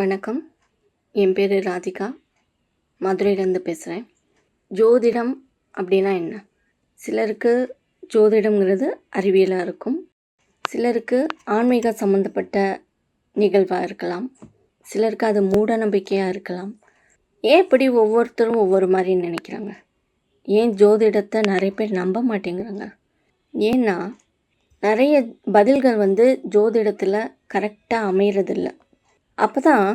வணக்கம். என் பேர் ராதிகா. மதுரையிலேருந்து பேசுகிறேன். ஜோதிடம் அப்படின்னா என்ன? சிலருக்கு ஜோதிடம்ங்கிறது அறிவியலாக இருக்கும். சிலருக்கு ஆன்மீக சம்மந்தப்பட்ட நிகழ்வாக இருக்கலாம். சிலருக்கு அது மூட நம்பிக்கையாக இருக்கலாம். ஏன் இப்படி ஒவ்வொருத்தரும் ஒவ்வொரு மாதிரி நினைக்கிறாங்க? ஏன் ஜோதிடத்தை நிறைய பேர் நம்ப மாட்டேங்கிறாங்க? ஏன்னா நிறைய பதில்கள் ஜோதிடத்தில் கரெக்டாக அமையறதில்ல. அப்போ தான்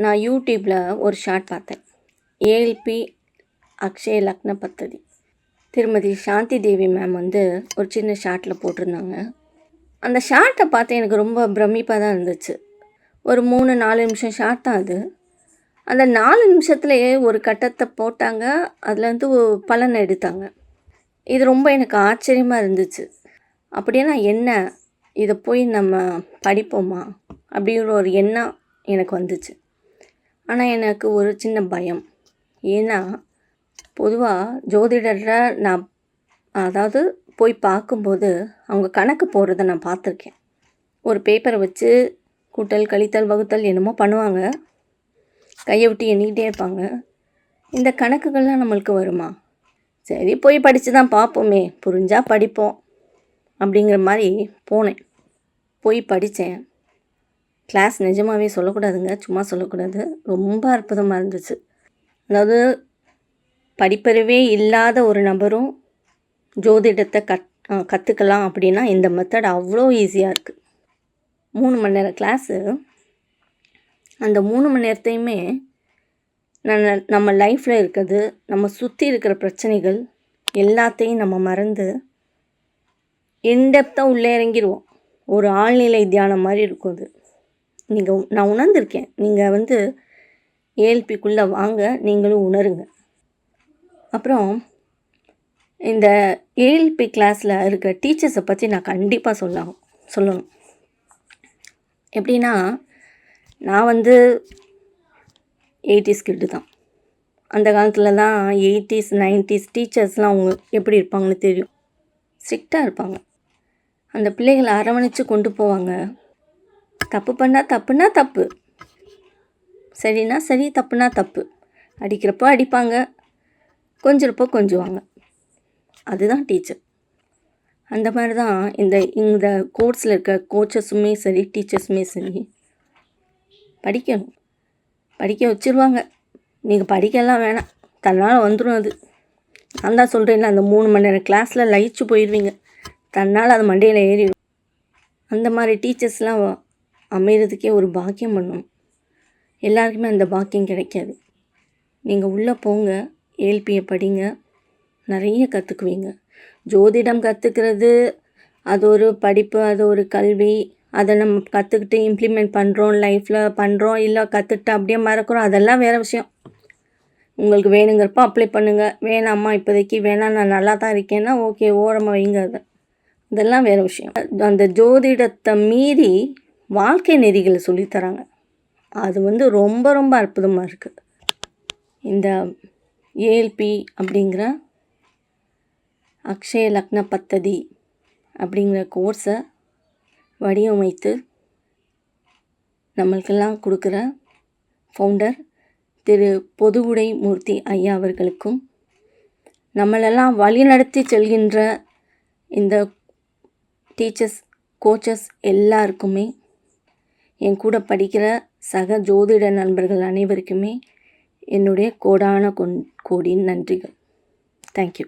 நான் யூடியூப்பில் ஒரு ஷார்ட் பார்த்தேன். ஏஎல்பி அக்ஷய லக்ன பத்ததி. திருமதி சாந்தி தேவி மேம் ஒரு சின்ன ஷார்ட்டில் போட்டிருந்தாங்க. அந்த ஷார்ட்டை பார்த்து எனக்கு ரொம்ப பிரமிப்பாக தான் இருந்துச்சு. ஒரு 3-4 நிமிஷம் ஷார்ட் தான் அது. அந்த 4 நிமிஷத்துலேயே ஒரு கட்டத்தை போட்டாங்க. அதுலேருந்து பலன் எடுத்தாங்க. இது ரொம்ப எனக்கு ஆச்சரியமாக இருந்துச்சு. அப்படின்னா என்ன, இதை போய் நம்ம படிப்போமா அப்படிங்கிற ஒரு எண்ணம் எனக்கு வந்துச்சு. ஆனால் எனக்கு ஒரு சின்ன பயம். ஏன்னா பொதுவாக ஜோதிடரை நான் போய் பார்க்கும்போது அவங்க கணக்கு போடுறத நான் பார்த்துருக்கேன். ஒரு பேப்பரை வச்சு கூட்டல் கழித்தல் வகுத்தல் என்னமோ பண்ணுவாங்க. கையை விட்டு எண்ணிக்கிட்டே இருப்பாங்க. இந்த கணக்குகள்லாம் நம்மளுக்கு வருமா? சரி, போய் படித்து தான் பார்ப்போமே, புரிஞ்சால் படிப்போம் அப்படிங்கிற மாதிரி போனேன். போய் படித்தேன். கிளாஸ் நிஜமாகவே சொல்லக்கூடாதுங்க, சும்மா சொல்லக்கூடாது. ரொம்ப அற்புதமாக இருந்துச்சு. அதாவது படிப்பறிவே இல்லாத ஒரு நபரும் ஜோதிடத்தை கற்றுக்கலாம் அப்படின்னா இந்த மெத்தட் அவ்வளோ ஈஸியாக இருக்குது. 3 மணி நேரம் கிளாஸு. அந்த 3 மணி நேரத்தையுமே நம்ம லைஃப்பில் இருக்கிறது, நம்ம சுற்றி இருக்கிற பிரச்சனைகள் எல்லாத்தையும் நம்ம மறந்து இன்டெப்த்தாக உள்ளே இறங்கிடுவோம். ஒரு ஆழ்நிலை தியானம் மாதிரி இருக்கும் அது. நான் உணர்ந்திருக்கேன். நீங்கள் ஏஎல்பிக்குள்ளே வாங்க, நீங்களும் உணருங்க. அப்புறம் இந்த ஏஎல்பி கிளாஸில் இருக்கிற டீச்சர்ஸை பற்றி நான் கண்டிப்பாக சொல்லணும். எப்படின்னா, நான் 80s கிட்டு தான். அந்த காலத்தில் தான் 80s 90s டீச்சர்ஸ்லாம் அவங்க எப்படி இருப்பாங்கன்னு தெரியும். ஸ்ட்ரிக்டாக இருப்பாங்க. அந்த பிள்ளைகளை அரவணைச்சு கொண்டு போவாங்க. தப்பு பண்ணால் தப்புனா தப்பு, சரினா சரி, தப்புனா தப்பு. அடிக்கிறப்போ அடிப்பாங்க, கொஞ்சிறப்போ கொஞ்சுவாங்க. அதுதான் டீச்சர். அந்த மாதிரி தான் இந்த கோர்ஸில் இருக்க கோச்சஸுமே சரி, டீச்சர்ஸுமே சரி. படிக்க வச்சுருவாங்க. நீங்கள் படிக்கலாம் வேணாம், தன்னால் வந்துடும் அது. நான் தான் சொல்கிறேன்ல, அந்த 3 மணி நேரம் கிளாஸில் லயிச்சு போயிடுவீங்க. தன்னால் அது மண்டையில் ஏறிடும். அந்த மாதிரி டீச்சர்ஸ்லாம் அமைகிறதுக்கே ஒரு பாக்கியம் பண்ணணும். எல்லாருக்குமே அந்த பாக்கியம் கிடைக்காது. நீங்கள் உள்ளே போங்க, ஏஎல்பியை படிங்க, நிறைய கற்றுக்குவீங்க. ஜோதிடம் கற்றுக்கிறது அது ஒரு படிப்பு, அது ஒரு கல்வி. அதை நம்ம கற்றுக்கிட்டு இம்ப்ளிமெண்ட் பண்ணுறோம், லைஃப்பில் பண்ணுறோம், இல்லை கற்றுக்கிட்டு அப்படியே மறக்கிறோம், அதெல்லாம் வேறு விஷயம். உங்களுக்கு வேணுங்கிறப்போ அப்ளை பண்ணுங்கள். வேணாம்மா இப்போதைக்கு வேணாம், நான் நல்லா தான் இருக்கேன்னா ஓகே, ஓரமாக வைங்க. அதெல்லாம் வேறு விஷயம். அந்த ஜோதிடத்தை மீறி வாழ்க்கை நெறிகளை சொல்லித்தராங்க. அது ரொம்ப ரொம்ப அற்புதமாக இருக்குது. இந்த ஏஎல்பி அப்படிங்கிற அக்ஷய லக்ன பத்ததி அப்படிங்கிற கோர்ஸை வடிவமைத்து நம்மளுக்கெல்லாம் கொடுக்குற ஃபவுண்டர் திரு பொதுவுடை மூர்த்தி ஐயா அவர்களுக்கும், நம்மளெல்லாம் வழிநடத்தி செல்கின்ற இந்த டீச்சர்ஸ், கோச்சஸ் எல்லாருக்குமே, என் கூட படிக்கிற சக ஜோதிட நண்பர்கள் அனைவருக்குமே என்னுடைய கோடான கோடி நன்றிகள். தேங்க்யூ.